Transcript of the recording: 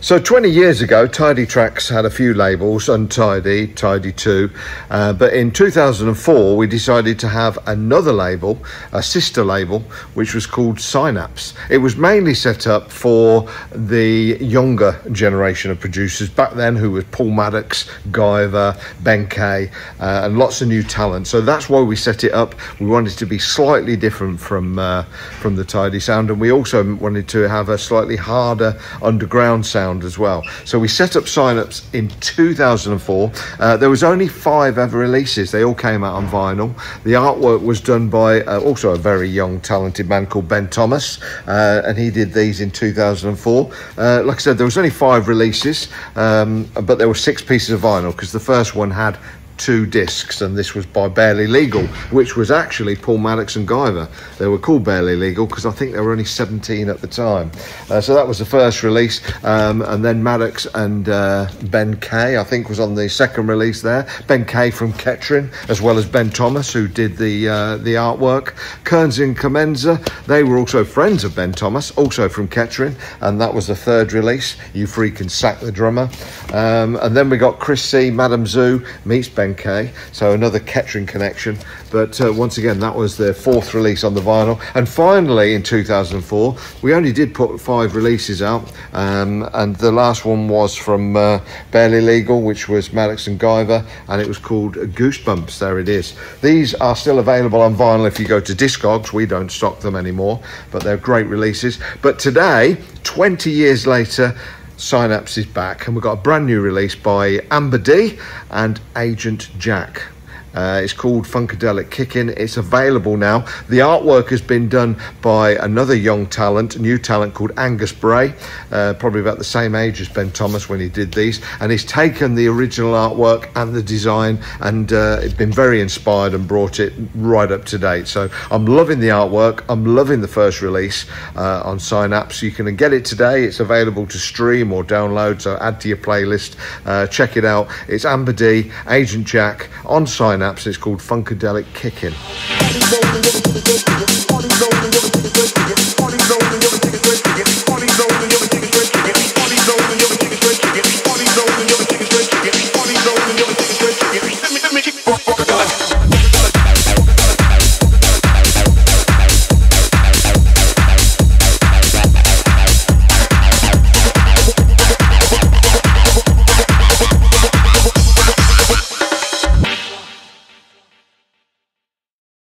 So 20 years ago, Tidy Trax had a few labels, Untidy, Tidy 2, but in 2004 we decided to have another label, a sister label, which was called Synapse. It was mainly set up for the younger generation of producers back then, who was Paul Maddox, Guyver, Ben Kay, and lots of new talent. So that's why we set it up. We wanted to be slightly different from the Tidy sound, and we also wanted to have a slightly harder underground sound as well. So we set up Synapse in 2004. There was only 5 ever releases. They all came out on vinyl. The artwork was done by also a very young talented man called Ben Thomas, and he did these in 2004. Like I said, there was only 5 releases, but there were 6 pieces of vinyl, because the first one had 2 discs, and this was by Barely Legal, which was actually Paul Maddox and Guyver. They were called Barely Legal because I think they were only 17 at the time. So that was the first release, and then Maddox and Ben Kay, I think, was on the second release there. Ben Kay from Kettering, as well as Ben Thomas, who did the artwork. Kearns and Comenza, they were also friends of Ben Thomas, also from Kettering, and that was the third release. You Freakin' Sack the Drummer. And then we got Chris C, Madam Zoo meets Ben Kay, so another Kettering connection. But once again, that was their 4th release on the vinyl. And finally, in 2004, we only did put 5 releases out, and the last one was from Barely Legal, which was Maddox and Guyver, and it was called Goosebumps. There it is. These are still available on vinyl if you go to Discogs. We don't stock them anymore, but they're great releases. But today, 20 years later, Synapse is back, and we've got a brand new release by Amadeus and Agent Jack. It's called Funkadelic Kickin'. It's available now. The artwork has been done by another young talent, new talent called Angus Bray, probably about the same age as Ben Thomas when he did these, and he's taken the original artwork and the design and it's been very inspired and brought it right up to date. So I'm loving the artwork. I'm loving the first release on Synapse. You can get it today. It's available to stream or download, so add to your playlist. Check it out. It's Amadeus, Agent Jack on Synapse. It's called Funkadelic Kickin'.